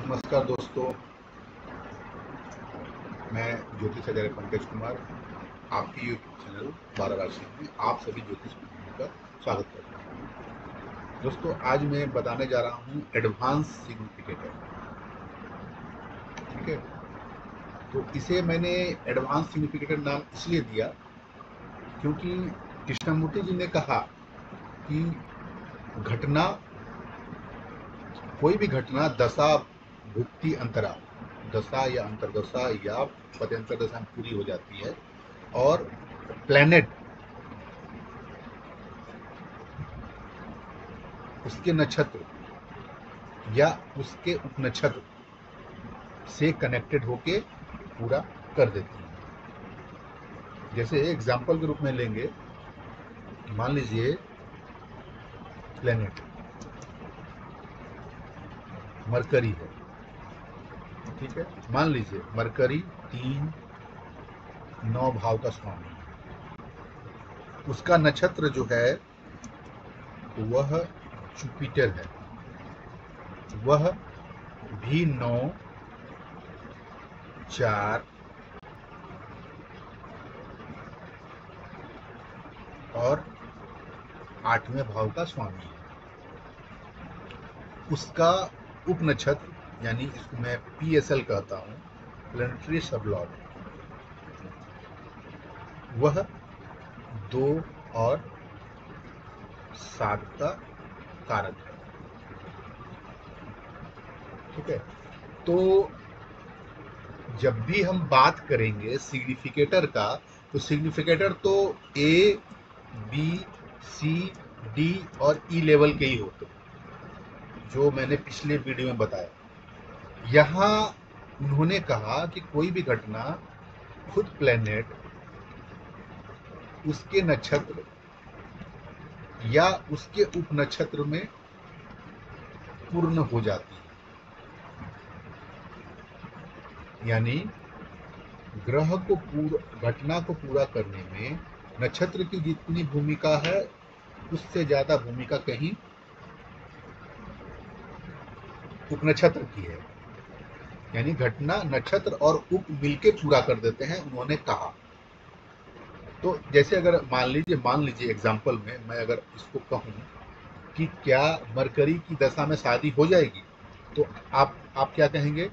नमस्कार दोस्तों, मैं ज्योतिष आचार्य पंकज कुमार आपकी यूट्यूब चैनल 12 राशि में आप सभी ज्योतिष मित्रों का स्वागत करता हूँ। दोस्तों, आज मैं बताने जा रहा हूँ एडवांस सिग्निफिकेटर। ठीक है, तो इसे मैंने एडवांस सिग्निफिकेटर नाम इसलिए दिया क्योंकि कृष्णमूर्ति जी ने कहा कि घटना, कोई भी घटना दशा भुक्ति अंतरा, दशा या अंतरदशा या पत्यंतर दशा में पूरी हो जाती है और प्लैनेट उसके नक्षत्र या उसके उपनक्षत्र से कनेक्टेड होके पूरा कर देती है। जैसे एग्जाम्पल के रूप में लेंगे, मान लीजिए प्लैनेट मरकरी है। ठीक है, मान लीजिए मरकरी 3-9 भाव का स्वामी है। उसका नक्षत्र जो है वह जुपिटर है, वह भी 9, 4 और 8वें भाव का स्वामी है। उसका उपनक्षत्र, यानी इसको मैं PSL कहता हूँ, प्लैनेटरी सबलॉर्ड, वह 2 और 7 का कारक है। ठीक है, तो जब भी हम बात करेंगे सिग्निफिकेटर का, तो सिग्निफिकेटर तो A, B, C, D और E लेवल के ही होते हैं, जो मैंने पिछले वीडियो में बताया। यहाँ उन्होंने कहा कि कोई भी घटना खुद प्लैनेट, उसके नक्षत्र या उसके उपनक्षत्र में पूर्ण हो जाती है, यानी ग्रह को घटना को पूरा करने में नक्षत्र की जितनी भूमिका है उससे ज्यादा भूमिका कहीं उपनक्षत्र की है। यानी घटना नक्षत्र और उप मिलके पूरा कर देते हैं, उन्होंने कहा। तो जैसे अगर मान लीजिए एग्जाम्पल में मैं अगर इसको कहूं कि क्या मरकरी की दशा में शादी हो जाएगी, तो आप क्या कहेंगे?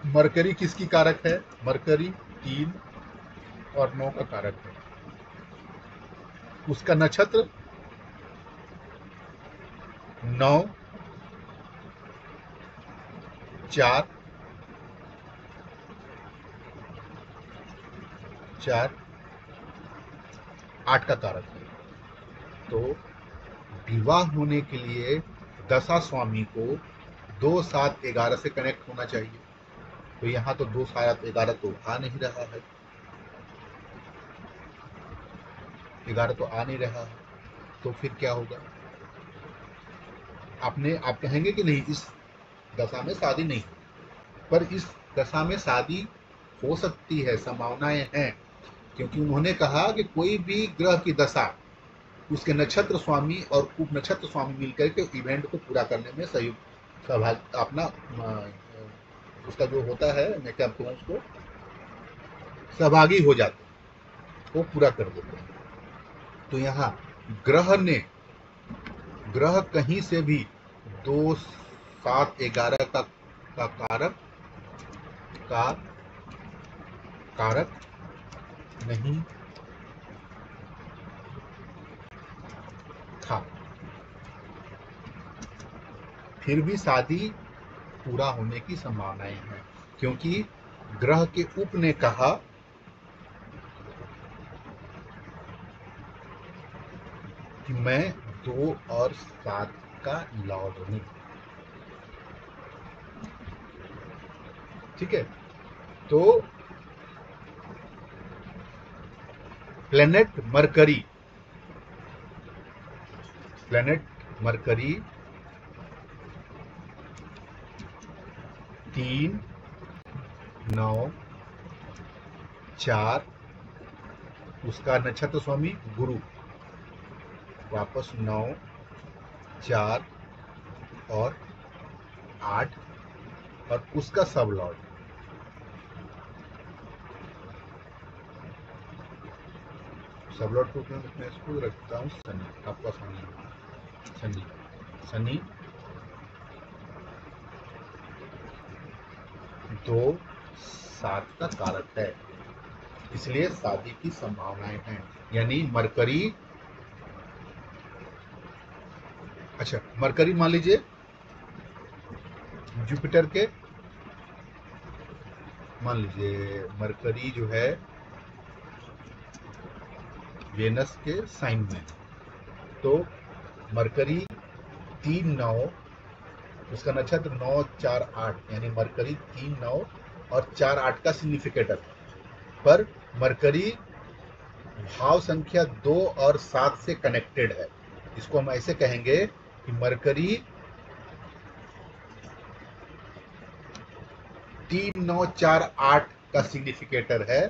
मरकरी किसकी कारक है? मरकरी 3 और 9 का कारक है। उसका नक्षत्र 9, 4, 8 का कारक है। तो विवाह होने के लिए दशा स्वामी को 2, 7, 11 से कनेक्ट होना चाहिए। तो यहाँ तो 2, 7, 11 तो आ नहीं रहा है, 11 तो आ नहीं रहा है। तो फिर क्या होगा? आप कहेंगे कि नहीं, इस दशा में शादी नहीं, पर इस दशा में शादी हो सकती है, संभावनाएं हैं, क्योंकि उन्होंने कहा कि कोई भी ग्रह की दशा उसके नक्षत्र स्वामी और उप नक्षत्र स्वामी मिलकर के इवेंट को पूरा करने में सहभाग अपना उसका जो होता है, मैं क्या कहूँ उसको, सहभागी हो जाते हैं, वो पूरा कर देते हैं। तो यहाँ ग्रह कहीं से भी 2, 7, 11 का कारक नहीं था, फिर भी शादी पूरा होने की संभावनाएं हैं, क्योंकि ग्रह के उप ने कहा कि मैं 2 और 7 का लॉर्ड हूं। ठीक है, तो प्लैनेट मरकरी 3, 9, 4, उसका नक्षत्र स्वामी गुरु, वापस 9, 4 और 8 और उसका सब लॉर्ड के रूप में मैं इसको रखता हूँ सनी, आपका सनी सनी 2 7 का कारक है, इसलिए शादी की संभावनाएं हैं। यानी मरकरी, अच्छा मरकरी मान लीजिए जुपिटर के, मान लीजिए मरकरी जो है वेनस के साइन में, तो मरकरी 3-9, उसका नक्षत्र 9-4-8, यानी मरकरी 3-9 और 4-8 का सिग्निफिकेटर पर मरकरी भाव संख्या 2 और 7 से कनेक्टेड है। इसको हम ऐसे कहेंगे कि मरकरी 3-9-4-8 का सिग्निफिकेटर है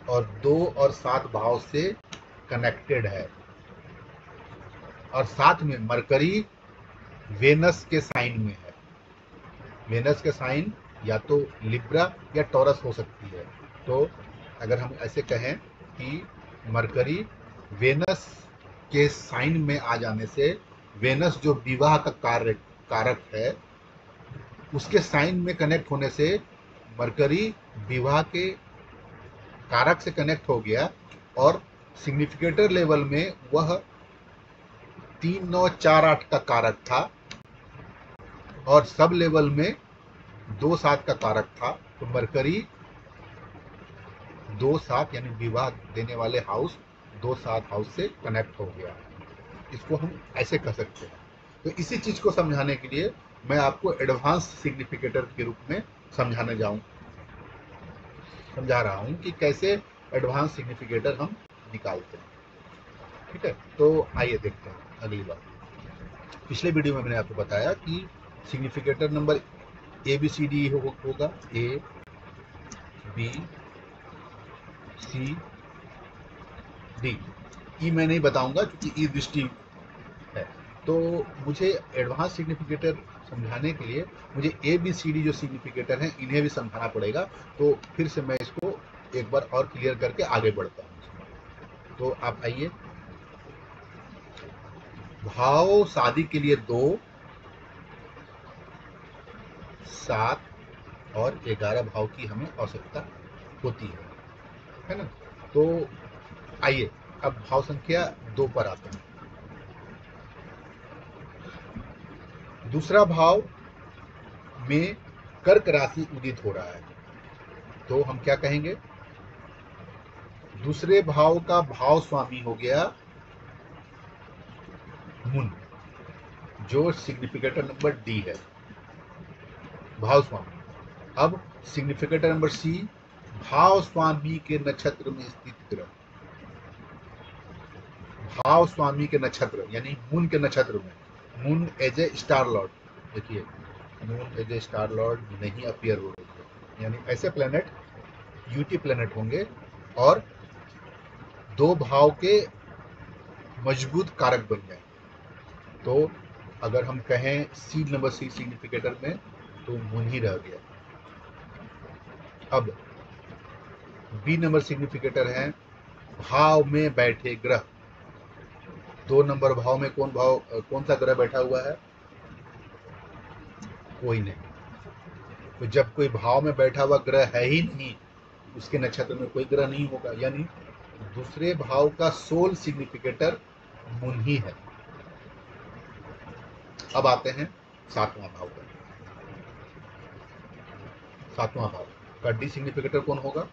और 2 और 7 भाव से कनेक्टेड है, और साथ में मरकरी वेनस के साइन में है। वेनस के साइन या तो लिब्रा या टॉरस हो सकती है। तो अगर हम ऐसे कहें कि मरकरी वेनस के साइन में आ जाने से, वेनस जो विवाह का कारक है, उसके साइन में कनेक्ट होने से मरकरी विवाह के कारक से कनेक्ट हो गया, और सिग्निफिकेटर लेवल में वह 3-9-4-8 का कारक था और सब लेवल में 2-7 का कारक था। तो मरकरी 2-7 यानी विवाह देने वाले हाउस 2-7 हाउस से कनेक्ट हो गया। इसको हम ऐसे कह सकते हैं। तो इसी चीज को समझाने के लिए मैं आपको एडवांस सिग्निफिकेटर के रूप में समझा रहा हूं कि कैसे एडवांस सिग्निफिकेटर हम निकालते हैं। ठीक है, तो आइए देखते हैं अगली बात। पिछले वीडियो में मैंने आपको बताया कि सिग्निफिकेटर नंबर ABCD होगा, A B C D। ई मैं नहीं बताऊंगा क्योंकि ई दृष्टि है। तो मुझे एडवांस सिग्निफिकेटर समझाने के लिए मुझे ABCD जो सिग्निफिकेटर हैं इन्हें भी समझाना पड़ेगा। तो फिर से मैं इसको एक बार और क्लियर करके आगे बढ़ता हूँ। तो आप आइए, भाव शादी के लिए 2, 7 और 11 भाव की हमें आवश्यकता होती है ना। तो आइए अब भाव संख्या 2 पर आते हैं। दूसरा भाव में कर्क राशि उदित हो रहा है, तो हम क्या कहेंगे, दूसरे भाव का भाव स्वामी हो गया मून, जो सिग्निफिकेटर नंबर D है, भाव स्वामी। अब सिग्निफिकेटर नंबर C, भाव स्वामी के नक्षत्र में स्थित ग्रह, भाव स्वामी के नक्षत्र यानी मून के नक्षत्र में, moon as a star lord, देखिए moon as a star lord नहीं अपीयर हो रही है, यानी ऐसे प्लेनेट यूटी प्लेनेट होंगे और 2 भाव के मजबूत कारक बन गए। तो अगर हम कहें C नंबर C सिग्निफिकेटर में, तो मून ही रह गया। अब B नंबर सिग्निफिकेटर है भाव में बैठे ग्रह। 2 नंबर भाव में कौन सा ग्रह बैठा हुआ है, कोई नहीं। तो जब कोई भाव में बैठा हुआ ग्रह है ही नहीं, उसके नक्षत्र में कोई ग्रह नहीं होगा, यानी दूसरे भाव का सोल सिग्निफिकेटर मून ही है। अब आते हैं 7वां भाव पर। 7वां भाव का D सिग्निफिकेटर कौन होगा,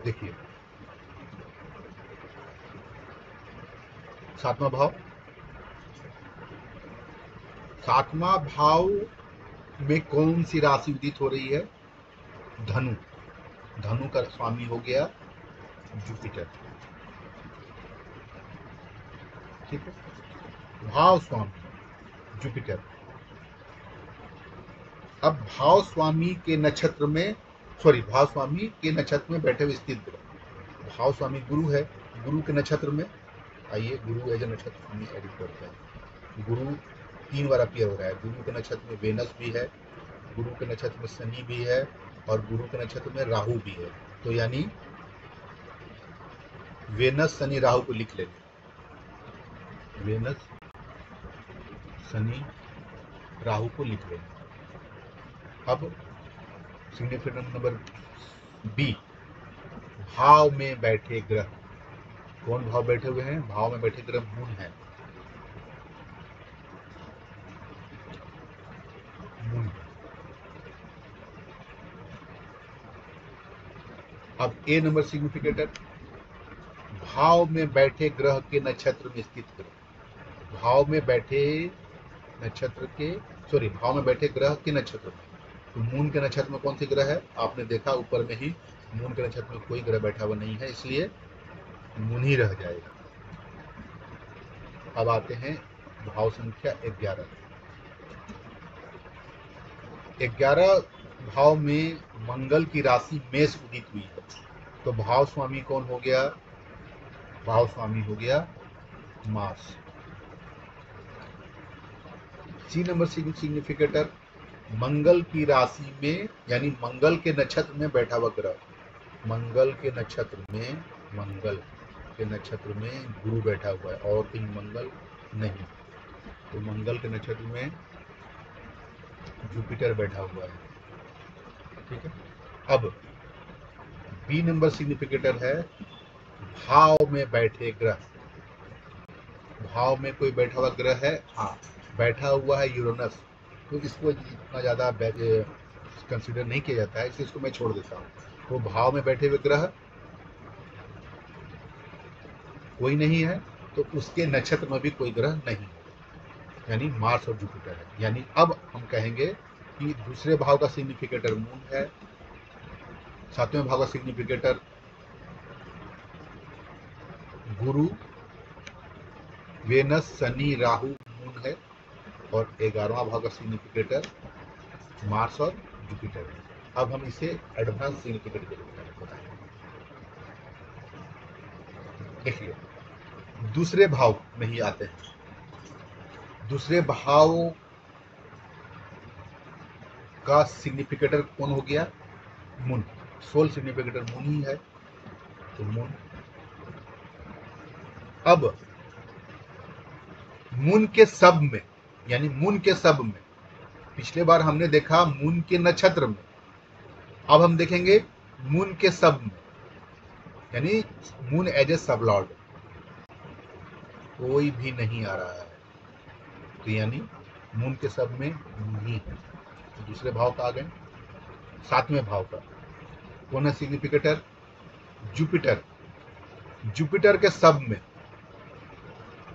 देखिए 7वां भाव, 7वां भाव में कौन सी राशि उदित हो रही है, धनु। धनु का स्वामी हो गया जुपिटर। ठीक है, भाव स्वामी जुपिटर। अब भाव स्वामी के नक्षत्र में, भाव स्वामी के नक्षत्र में बैठे हुए स्थित ग्रह, भाव स्वामी गुरु है, गुरु के नक्षत्र में, आइए गुरु एज ए नक्षत्र हम एडिट करते हैं। गुरु 3 बार अपीयर हो रहा है। गुरु के नक्षत्र में वेनस भी है, गुरु के नक्षत्र में शनि भी है और गुरु के नक्षत्र में राहु भी है। तो यानी वेनस शनि राहु को लिख लेंगे, वेनस शनि राहु को लिख लेंगे। अब सिग्निफिकेंट नंबर बी, भाव में बैठे ग्रह। कौन भाव बैठे हुए हैं? भाव में बैठे ग्रह मून है। मून। अब ए नंबर सिग्निफिकेटर, भाव में बैठे ग्रह के नक्षत्र में स्थित ग्रह। भाव में बैठे नक्षत्र के, सॉरी, भाव में बैठे ग्रह के नक्षत्र में। तो मून के नक्षत्र में कौन सी ग्रह है? आपने देखा ऊपर में ही मून के नक्षत्र में कोई ग्रह बैठा हुआ नहीं है, इसलिए मून ही रह जाएगा। अब आते हैं भाव संख्या 11। 11 भाव में मंगल की राशि मेष उदित हुई है। तो भाव स्वामी कौन हो गया? भाव स्वामी हो गया मार्स। सी नंबर सिग्निफिकेटर, मंगल की राशि में यानी मंगल के नक्षत्र में बैठा हुआ ग्रह। मंगल के नक्षत्र में, मंगल के नक्षत्र में गुरु बैठा हुआ है और कहीं मंगल नहीं। तो मंगल के नक्षत्र में जुपिटर बैठा हुआ है। ठीक है। अब बी नंबर सिग्निफिकेटर है, भाव में बैठे ग्रह। भाव में कोई बैठा हुआ ग्रह है? हाँ, बैठा हुआ है यूरेनस। तो इसको इतना ज़्यादा कंसिडर नहीं किया जाता है, इसलिए इसको मैं छोड़ देता हूँ। तो भाव में बैठे हुए ग्रह कोई नहीं है, तो उसके नक्षत्र में भी कोई ग्रह नहीं है, यानी मार्स और जुपिटर है। यानी अब हम कहेंगे कि दूसरे भाव का सिग्निफिकेटर मून है, सातवें भाव का सिग्निफिकेटर गुरु, वेनस, शनि, राहु, मून है और 11वां भाव का सिग्निफिकेटर मार्स और जुपिटर है। अब हम इसे एडवांस सिग्निफिकेटर के रूप में बताएंगे। देखिए, दूसरे भाव में ही आते हैं। दूसरे भाव का सिग्निफिकेटर कौन हो गया? मून। सोल सिग्निफिकेटर मून ही है, तो मून। अब मून के सब में, यानी मून के सब में, पिछले बार हमने देखा मून के नक्षत्र में, अब हम देखेंगे मून के सब में, यानी मून एज ए सबलॉर्ड। कोई भी नहीं आ रहा है, तो यानी मून के सब में नहीं है। तो दूसरे भाव का आ गए। सातवें भाव का कौन है सिग्निफिकेटर? जुपिटर। जुपिटर के सब में,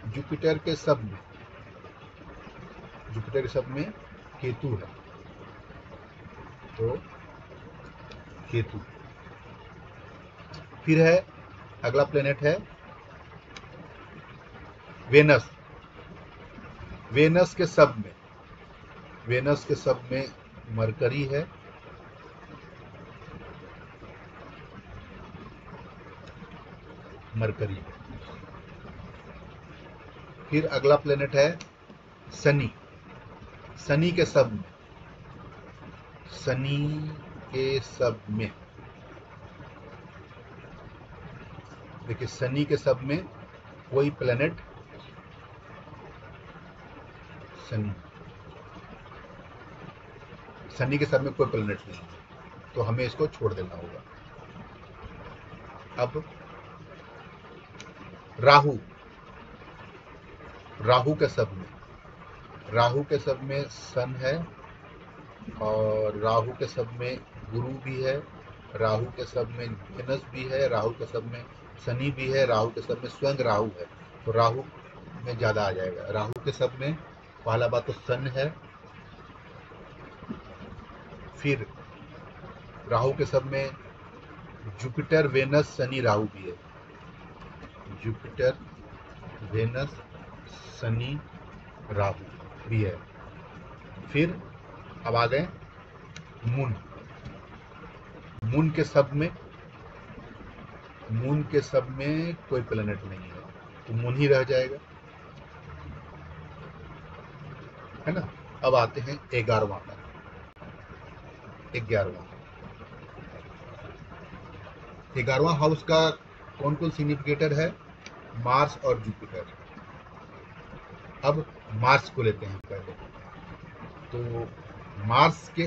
जुपिटर के सब में, जुपिटर के सब में केतु है, तो केतु। फिर है अगला प्लेनेट है वेनस। वेनस के सब में, वेनस के सब में मरकरी है, मरकरी। फिर अगला प्लेनेट है शनि। शनि के सब में, शनि के सब में देखिए, शनि के सब में कोई प्लेनेट, शनि, शनि के सब में कोई प्लेनेट नहीं है, तो हमें इसको छोड़ देना होगा। अब राहु। राहु के सब में, राहु के सब में सन है और राहु के सब में गुरु भी है, राहु के सब में वेनस भी है, राहु के सब में शनि भी है, राहु के सब में स्वयं राहु है। तो राहु में ज़्यादा आ जाएगा। राहु के सब में पहला बात तो सन है, फिर राहु के सब में जुपिटर, वेनस, शनि, राहु भी है। जुपिटर, वेनस, शनि, राहु भी है। फिर अब आ गए मून। मून के सब में मून के सब में कोई प्लेनेट नहीं है, तो मून ही रह जाएगा, है ना। अब आते हैं 11वां का। 11वां हाउस का कौन कौन सिग्निफिकेटर है? मार्स और जुपिटर। अब मार्स को लेते हैं पहले। तो मार्स के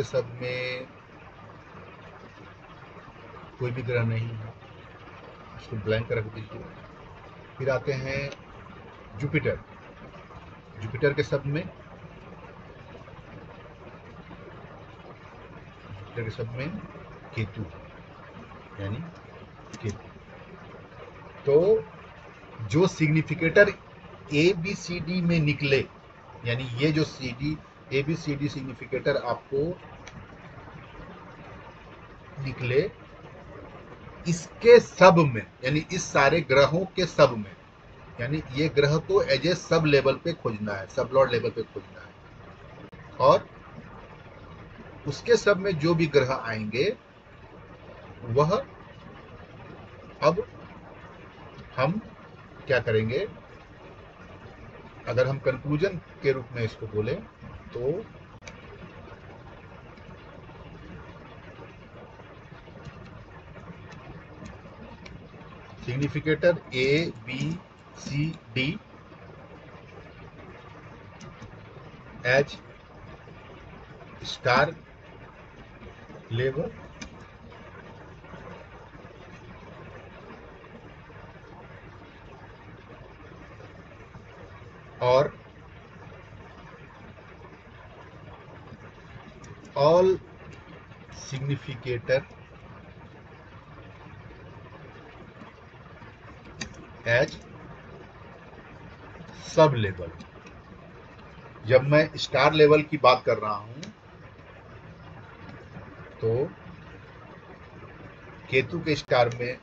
सब में कोई भी ग्रह नहीं है, इसको ब्लैंक रख दीजिए। फिर आते हैं जुपिटर। जुपिटर के सब में केतु, यानी केतु। तो जो significator A B C D में निकले, यानी ये जो A B C D significator आपको निकले, इसके सब में, यानी इस सारे ग्रहों के सब में, यानी ये ग्रह को एज ए सब लेवल पे खोजना है, सब लॉर्ड लेवल पे खोजना है। और उसके सब में जो भी ग्रह आएंगे वह, अब हम क्या करेंगे, अगर हम कंक्लूजन के रूप में इसको बोले तो significator A B C D as star level, और all significator as sub level. जब मैं स्टार लेवल की बात कर रहा हूं तो केतु के स्टार में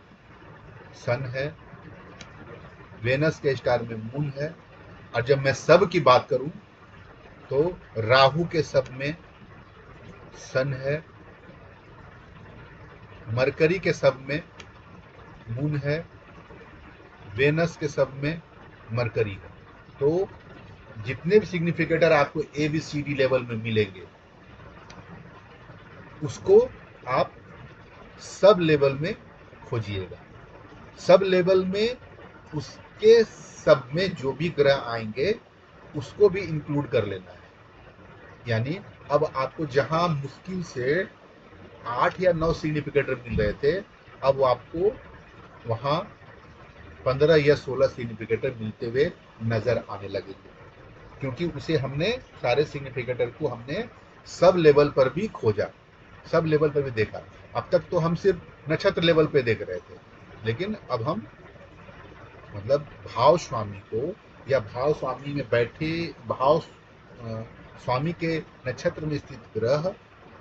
सन है, वेनस के स्टार में मून है, और जब मैं सब की बात करूं तो राहु के सब में सन है, मरकरी के सब में मून है, वेनस के सब में मरकरी है। तो जितने भी सिग्निफिकेटर आपको A B C D level में मिलेंगे उसको आप सब लेवल में खोजिएगा। सब लेवल में उसके सब में जो भी ग्रह आएंगे उसको भी इंक्लूड कर लेना है। यानी अब आपको जहां मुश्किल से 8 या 9 सिग्निफिकेटर मिल रहे थे, अब आपको वहां 15 या 16 सिग्निफिकेटर मिलते हुए नजर आने लगेंगे, क्योंकि उसे हमने सारे सिग्निफिकेटर को हमने सब लेवल पर भी खोजा, सब लेवल पर भी देखा। अब तक तो हम सिर्फ नक्षत्र लेवल पे देख रहे थे, लेकिन अब हम मतलब भाव स्वामी को, या भाव स्वामी में बैठे भाव स्वामी के नक्षत्र में स्थित ग्रह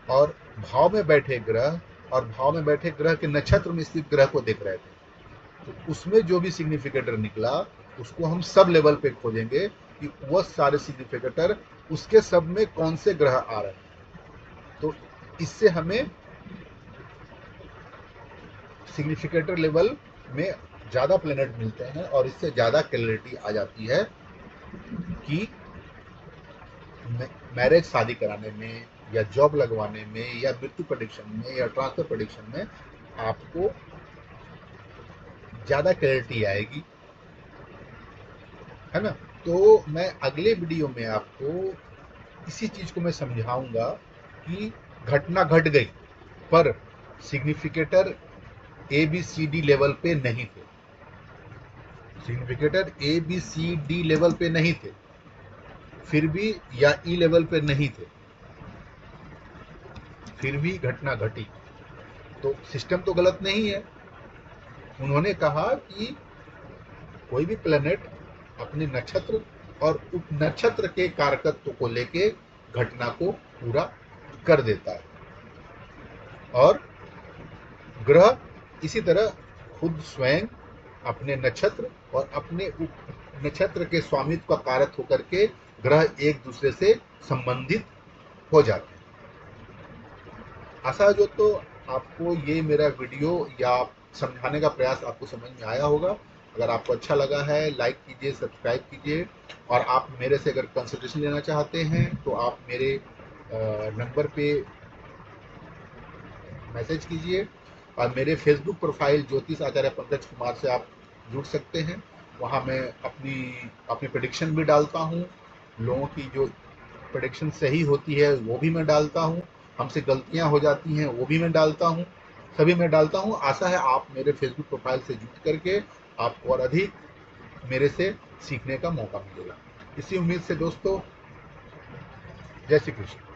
और भाव में बैठे ग्रह और भाव में बैठे ग्रह के नक्षत्र में स्थित ग्रह को देख रहे थे। तो उसमें जो भी सिग्निफिकेटर निकला उसको हम सब लेवल पे खोजेंगे कि वह सारे सिग्निफिकेटर उसके सब में कौन से ग्रह आ रहे हैं। तो इससे हमें सिग्निफिकेटर लेवल में ज़्यादा प्लेनेट मिलते हैं और इससे ज़्यादा क्लैरिटी आ जाती है कि मैरिज शादी कराने में या जॉब लगवाने में या मृत्यु प्रेडिक्शन में या ट्रांसफर प्रेडिक्शन में आपको ज़्यादा क्लैरिटी आएगी, है ना। तो मैं अगले वीडियो में आपको इसी चीज़ को मैं समझाऊंगा कि घटना घट गई पर significator A B C D level पे नहीं थे, significator A B C D level पे नहीं थे फिर भी, या ई लेवल पे नहीं थे फिर भी घटना घटी, तो सिस्टम तो गलत नहीं है। उन्होंने कहा कि कोई भी प्लेनेट अपने नक्षत्र और उप नक्षत्र के कारकत्व को लेके घटना को पूरा कर देता है, और ग्रह इसी तरह खुद स्वयं अपने नक्षत्र और अपने उप नक्षत्र के स्वामित्व का कारक होकर के ग्रह एक दूसरे से संबंधित हो जाते हैं। आशा जो तो आपको ये मेरा वीडियो या समझाने का प्रयास आपको समझ में आया होगा। अगर आपको अच्छा लगा है, लाइक कीजिए, सब्सक्राइब कीजिए, और आप मेरे से अगर कंसल्टेशन लेना चाहते हैं तो आप मेरे नंबर पे मैसेज कीजिए, और मेरे फेसबुक प्रोफाइल ज्योतिष आचार्य पंकज कुमार से आप जुड़ सकते हैं। वहाँ मैं अपनी अपनी प्रेडिक्शन भी डालता हूँ। लोगों की जो प्रेडिक्शन सही होती है वो भी मैं डालता हूँ, हमसे गलतियाँ हो जाती हैं वो भी मैं डालता हूँ, सभी मैं डालता हूँ। आशा है आप मेरे फेसबुक प्रोफाइल से जुड़ करके आपको और अधिक मेरे से सीखने का मौका मिलेगा। इसी उम्मीद से दोस्तों, जय श्री कृष्ण।